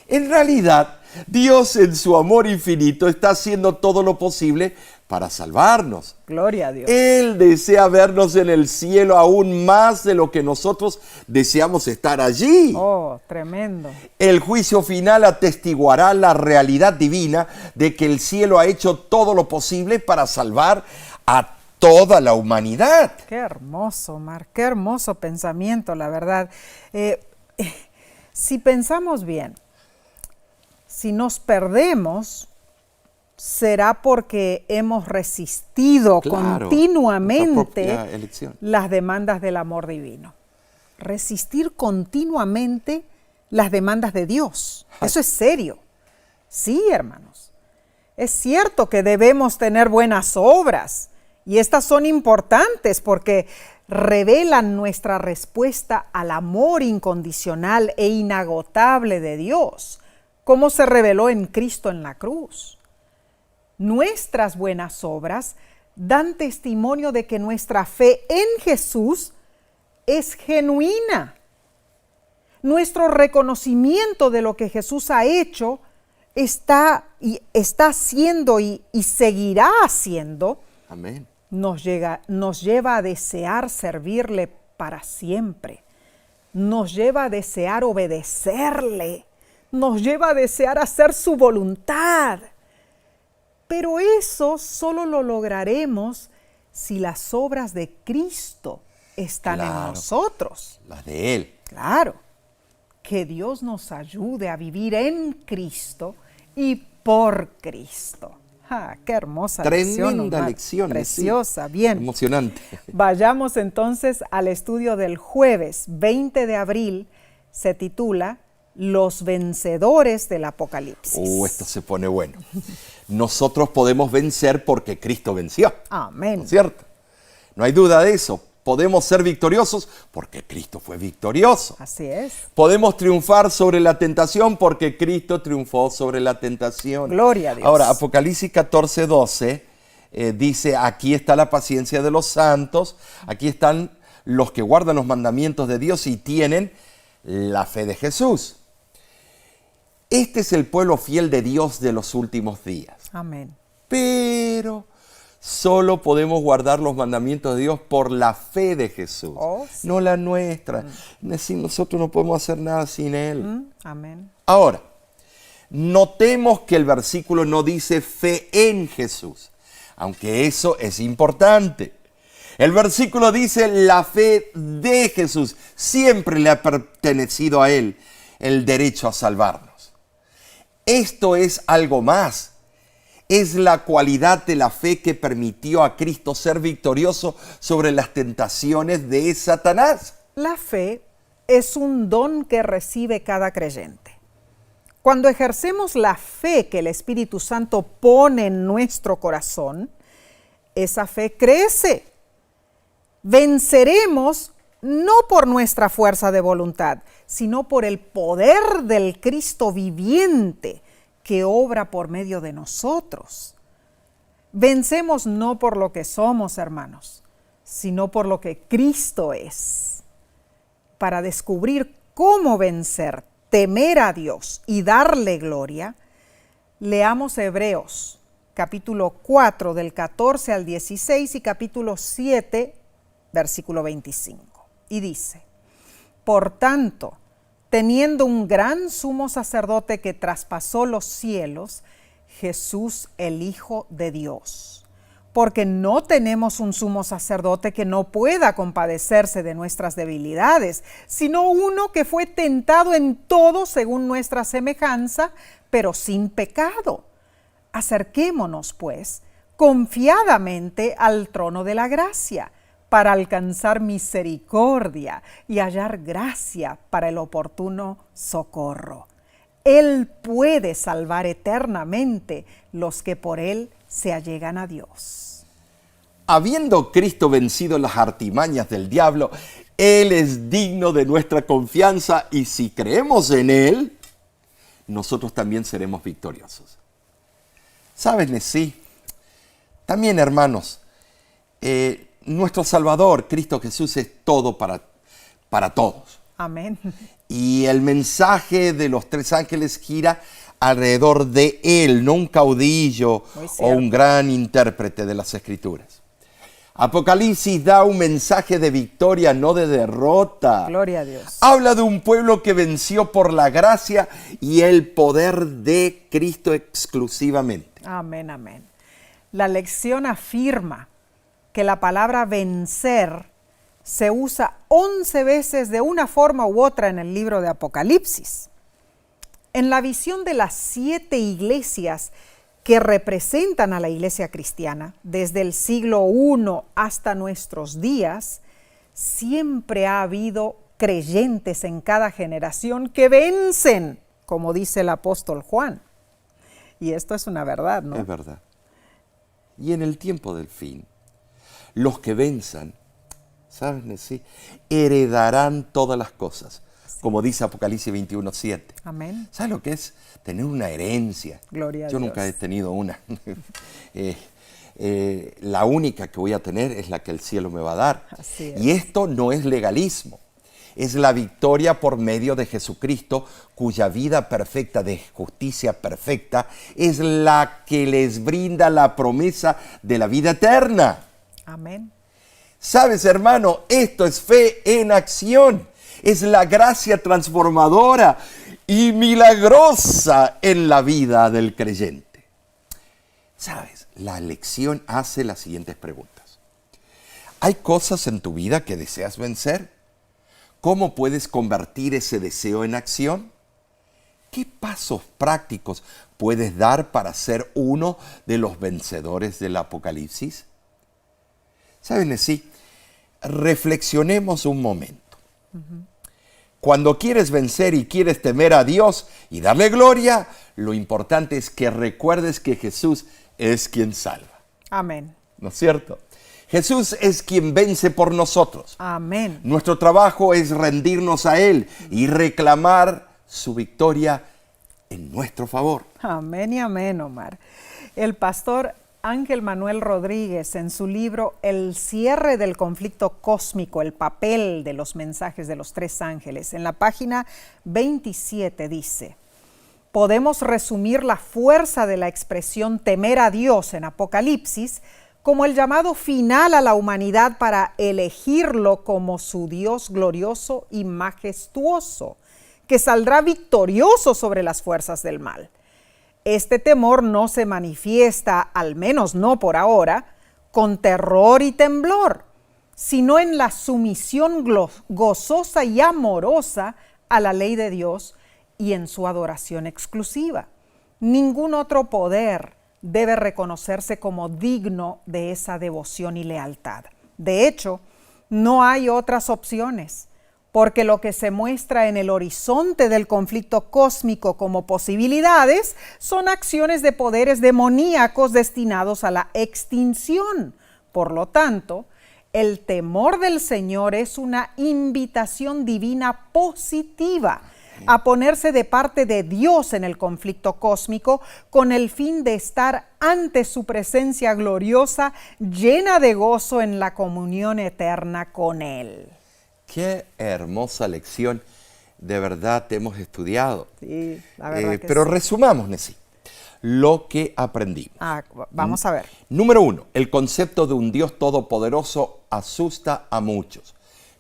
[SPEAKER 2] En realidad, Dios en su amor infinito está haciendo todo lo posible para salvarnos.
[SPEAKER 1] Gloria a Dios.
[SPEAKER 2] Él desea vernos en el cielo aún más de lo que nosotros deseamos estar allí.
[SPEAKER 1] Oh, tremendo.
[SPEAKER 2] El juicio final atestiguará la realidad divina de que el cielo ha hecho todo lo posible para salvar a toda la humanidad.
[SPEAKER 1] Qué hermoso, Omar, qué hermoso pensamiento, la verdad. Si pensamos bien, si nos perdemos, será porque hemos resistido continuamente las demandas del amor divino. Resistir continuamente las demandas de Dios. Eso es serio. Sí, hermanos. Es cierto que debemos tener buenas obras, y estas son importantes porque revelan nuestra respuesta al amor incondicional e inagotable de Dios, como se reveló en Cristo en la cruz. Nuestras buenas obras dan testimonio de que nuestra fe en Jesús es genuina. Nuestro reconocimiento de lo que Jesús ha hecho está haciendo y seguirá haciendo.
[SPEAKER 2] Amén.
[SPEAKER 1] Nos lleva a desear servirle para siempre. Nos lleva a desear obedecerle. Nos lleva a desear hacer su voluntad. Pero eso solo lo lograremos si las obras de Cristo están en nosotros.
[SPEAKER 2] Las de Él.
[SPEAKER 1] Claro. Que Dios nos ayude a vivir en Cristo y por Cristo. ¡Qué hermosa lección!
[SPEAKER 2] Tremenda lección.
[SPEAKER 1] Preciosa,
[SPEAKER 2] sí.
[SPEAKER 1] bien.
[SPEAKER 2] Emocionante.
[SPEAKER 1] Vayamos entonces al estudio del jueves 20 de abril. Se titula Los vencedores del Apocalipsis.
[SPEAKER 2] Esto se pone bueno. Nosotros podemos vencer porque Cristo venció.
[SPEAKER 1] Amén.
[SPEAKER 2] ¿No es cierto? No hay duda de eso. Podemos ser victoriosos porque Cristo fue victorioso.
[SPEAKER 1] Así es.
[SPEAKER 2] Podemos triunfar sobre la tentación porque Cristo triunfó sobre la tentación.
[SPEAKER 1] Gloria a Dios.
[SPEAKER 2] Ahora, Apocalipsis 14:12 dice: aquí está la paciencia de los santos, aquí están los que guardan los mandamientos de Dios y tienen la fe de Jesús. Este es el pueblo fiel de Dios de los últimos días.
[SPEAKER 1] Amén.
[SPEAKER 2] Pero Solo podemos guardar los mandamientos de Dios por la fe de Jesús,
[SPEAKER 1] Sí.
[SPEAKER 2] no la nuestra. Nosotros no podemos hacer nada sin Él.
[SPEAKER 1] Amén.
[SPEAKER 2] Ahora, notemos que el versículo no dice fe en Jesús, aunque eso es importante. El versículo dice la fe de Jesús. Siempre le ha pertenecido a Él el derecho a salvarnos. Esto es algo más. Es la cualidad de la fe que permitió a Cristo ser victorioso sobre las tentaciones de Satanás.
[SPEAKER 1] La fe es un don que recibe cada creyente. Cuando ejercemos la fe que el Espíritu Santo pone en nuestro corazón, esa fe crece. Venceremos no por nuestra fuerza de voluntad, sino por el poder del Cristo viviente que obra por medio de nosotros. Vencemos no por lo que somos, hermanos, sino por lo que Cristo es. Para descubrir cómo vencer, temer a Dios y darle gloria, leamos Hebreos, capítulo 4, del 14 al 16 y capítulo 7, versículo 25. Y dice: por tanto, teniendo un gran sumo sacerdote que traspasó los cielos, Jesús el Hijo de Dios. Porque no tenemos un sumo sacerdote que no pueda compadecerse de nuestras debilidades, sino uno que fue tentado en todo según nuestra semejanza, pero sin pecado. Acerquémonos, pues, confiadamente al trono de la gracia, para alcanzar misericordia y hallar gracia para el oportuno socorro. Él puede salvar eternamente los que por Él se allegan a Dios.
[SPEAKER 2] Habiendo Cristo vencido las artimañas del diablo, Él es digno de nuestra confianza y si creemos en Él, nosotros también seremos victoriosos. ¿Sabes, Nesí? También, hermanos, nuestro Salvador, Cristo Jesús, es todo para todos.
[SPEAKER 1] Amén.
[SPEAKER 2] Y el mensaje de los tres ángeles gira alrededor de Él, no un caudillo o un gran intérprete de las Escrituras. Apocalipsis da un mensaje de victoria, no de derrota.
[SPEAKER 1] Gloria a Dios.
[SPEAKER 2] Habla de un pueblo que venció por la gracia y el poder de Cristo exclusivamente.
[SPEAKER 1] Amén, amén. La lección afirma que la palabra vencer se usa 11 veces de una forma u otra en el libro de Apocalipsis. En la visión de las 7 iglesias que representan a la iglesia cristiana, desde el siglo I hasta nuestros días, siempre ha habido creyentes en cada generación que vencen, como dice el apóstol Juan. Y esto es una verdad, ¿no?
[SPEAKER 2] Es verdad. Y en el tiempo del fin, los que venzan, ¿saben? Sí, heredarán todas las cosas, como dice Apocalipsis 21:7.
[SPEAKER 1] Amén.
[SPEAKER 2] ¿Sabes lo que es tener una herencia?
[SPEAKER 1] Gloria a
[SPEAKER 2] Yo
[SPEAKER 1] Dios.
[SPEAKER 2] nunca he tenido una. La única que voy a tener es la que el cielo me va a dar.
[SPEAKER 1] Así es.
[SPEAKER 2] Y esto no es legalismo. Es la victoria por medio de Jesucristo, cuya vida perfecta de justicia perfecta es la que les brinda la promesa de la vida eterna.
[SPEAKER 1] Amén.
[SPEAKER 2] Sabes, hermano, esto es fe en acción. Es la gracia transformadora y milagrosa en la vida del creyente. Sabes, la lección hace las siguientes preguntas. ¿Hay cosas en tu vida que deseas vencer? ¿Cómo puedes convertir ese deseo en acción? ¿Qué pasos prácticos puedes dar para ser uno de los vencedores del Apocalipsis? ¿Saben así? Reflexionemos un momento. Cuando quieres vencer y quieres temer a Dios y darle gloria, lo importante es que recuerdes que Jesús es quien salva.
[SPEAKER 1] Amén.
[SPEAKER 2] ¿No es cierto? Jesús es quien vence por nosotros.
[SPEAKER 1] Amén.
[SPEAKER 2] Nuestro trabajo es rendirnos a Él y reclamar su victoria en nuestro favor.
[SPEAKER 1] Amén y amén, Omar. El pastor Ángel Manuel Rodríguez, en su libro El cierre del conflicto cósmico, el papel de los mensajes de los tres ángeles, en la página 27 dice: podemos resumir la fuerza de la expresión temer a Dios en Apocalipsis como el llamado final a la humanidad para elegirlo como su Dios glorioso y majestuoso, que saldrá victorioso sobre las fuerzas del mal. Este temor no se manifiesta, al menos no por ahora, con terror y temblor, sino en la sumisión gozosa y amorosa a la ley de Dios y en su adoración exclusiva. Ningún otro poder debe reconocerse como digno de esa devoción y lealtad. De hecho, no hay otras opciones, porque lo que se muestra en el horizonte del conflicto cósmico como posibilidades son acciones de poderes demoníacos destinados a la extinción. Por lo tanto, el temor del Señor es una invitación divina positiva a ponerse de parte de Dios en el conflicto cósmico con el fin de estar ante su presencia gloriosa, llena de gozo en la comunión eterna con Él.
[SPEAKER 2] Qué hermosa lección, de verdad hemos estudiado.
[SPEAKER 1] Sí, la verdad que
[SPEAKER 2] pero
[SPEAKER 1] sí.
[SPEAKER 2] resumamos, Nesí, lo que aprendimos.
[SPEAKER 1] Vamos a ver.
[SPEAKER 2] Número 1, el concepto de un Dios todopoderoso asusta a muchos,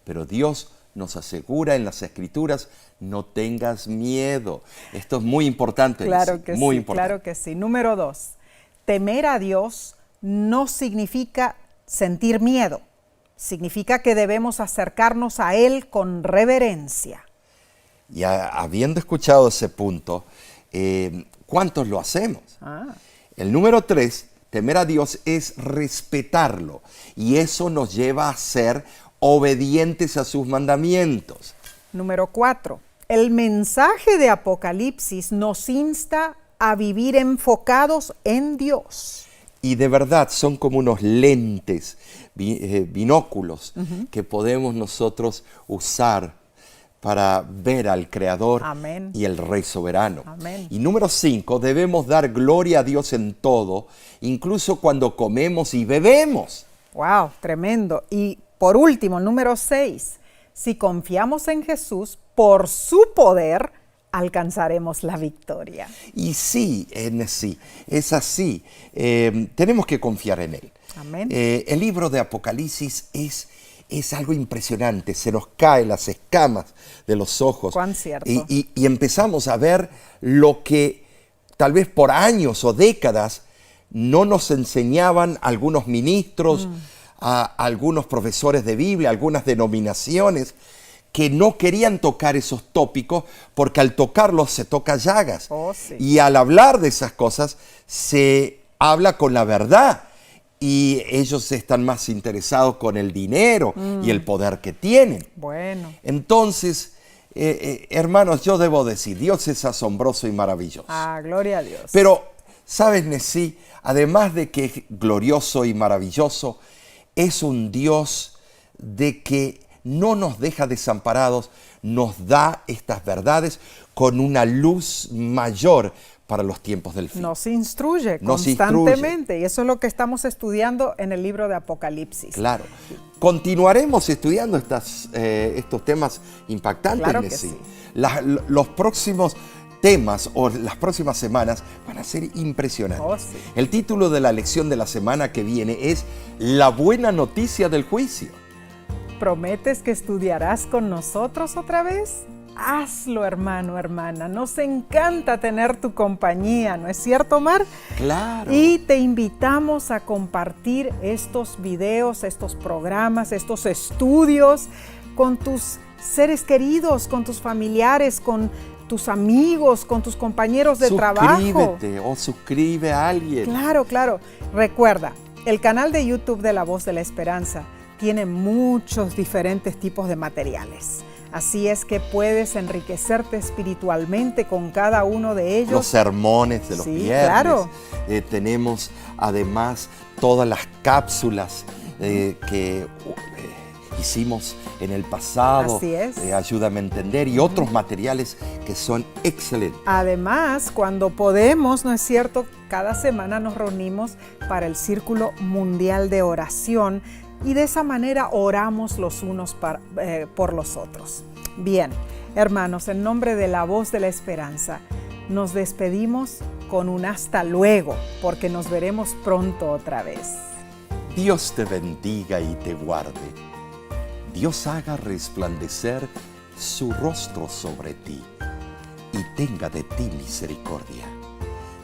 [SPEAKER 2] pero Dios nos asegura en las Escrituras: no tengas miedo. Esto es muy importante.
[SPEAKER 1] Claro que
[SPEAKER 2] muy
[SPEAKER 1] sí,
[SPEAKER 2] importante.
[SPEAKER 1] claro que sí. Número 2, temer a Dios no significa sentir miedo. Significa que debemos acercarnos a Él con reverencia.
[SPEAKER 2] Y habiendo escuchado ese punto, ¿cuántos lo hacemos? El número 3, temer a Dios es respetarlo, y eso nos lleva a ser obedientes a sus mandamientos.
[SPEAKER 1] Número 4, el mensaje de Apocalipsis nos insta a vivir enfocados en Dios.
[SPEAKER 2] Y de verdad son como unos lentes, binóculos, que podemos nosotros usar para ver al Creador.
[SPEAKER 1] Amén.
[SPEAKER 2] Y el Rey soberano.
[SPEAKER 1] Amén.
[SPEAKER 2] Y número 5, debemos dar gloria a Dios en todo, incluso cuando comemos y bebemos.
[SPEAKER 1] ¡Wow! Tremendo. Y por último, número 6, si confiamos en Jesús, por su poder alcanzaremos la victoria.
[SPEAKER 2] Y sí, es así. Tenemos que confiar en Él.
[SPEAKER 1] Amén.
[SPEAKER 2] El libro de Apocalipsis es algo impresionante. Se nos caen las escamas de los ojos.
[SPEAKER 1] Cuán cierto.
[SPEAKER 2] Y empezamos a ver lo que tal vez por años o décadas no nos enseñaban algunos ministros, a algunos profesores de Biblia, algunas denominaciones, que no querían tocar esos tópicos porque al tocarlos se toca llagas.
[SPEAKER 1] Oh, sí.
[SPEAKER 2] Y al hablar de esas cosas se habla con la verdad, y ellos están más interesados con el dinero y el poder que tienen.
[SPEAKER 1] Bueno.
[SPEAKER 2] Entonces, hermanos, yo debo decir, Dios es asombroso y maravilloso.
[SPEAKER 1] Gloria a Dios.
[SPEAKER 2] Pero, ¿sabes, Nesí? Además de que es glorioso y maravilloso, es un Dios de que no nos deja desamparados, nos da estas verdades con una luz mayor para los tiempos del fin.
[SPEAKER 1] Nos instruye constantemente, y eso es lo que estamos estudiando en el libro de Apocalipsis.
[SPEAKER 2] Claro. Continuaremos estudiando estos temas impactantes,
[SPEAKER 1] Claro que
[SPEAKER 2] Nesí.
[SPEAKER 1] sí.
[SPEAKER 2] Los próximos temas o las próximas semanas van a ser impresionantes.
[SPEAKER 1] Oh, sí.
[SPEAKER 2] El título de la lección de la semana que viene es La buena noticia del juicio.
[SPEAKER 1] ¿Prometes que estudiarás con nosotros otra vez? Hazlo, hermano, hermana. Nos encanta tener tu compañía, ¿no es cierto, Omar?
[SPEAKER 2] Claro.
[SPEAKER 1] Y te invitamos a compartir estos videos, estos programas, estos estudios con tus seres queridos, con tus familiares, con tus amigos, con tus compañeros de trabajo.
[SPEAKER 2] Suscríbete o suscribe a alguien.
[SPEAKER 1] Claro, claro. Recuerda, el canal de YouTube de La Voz de la Esperanza tiene muchos diferentes tipos de materiales. Así es que puedes enriquecerte espiritualmente con cada uno de ellos.
[SPEAKER 2] Los sermones de los viernes.
[SPEAKER 1] Claro.
[SPEAKER 2] Tenemos además todas las cápsulas que hicimos en el pasado.
[SPEAKER 1] Así es.
[SPEAKER 2] Ayúdame a entender, y otros materiales que son excelentes.
[SPEAKER 1] Además, cuando podemos, ¿no es cierto? Cada semana nos reunimos para el Círculo Mundial de Oración, y de esa manera oramos los unos por los otros. Bien, hermanos, en nombre de La Voz de la Esperanza, nos despedimos con un hasta luego, porque nos veremos pronto otra vez.
[SPEAKER 2] Dios te bendiga y te guarde. Dios haga resplandecer su rostro sobre ti y tenga de ti misericordia.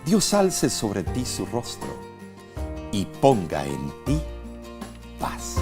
[SPEAKER 2] Dios alce sobre ti su rostro y ponga en ti paz.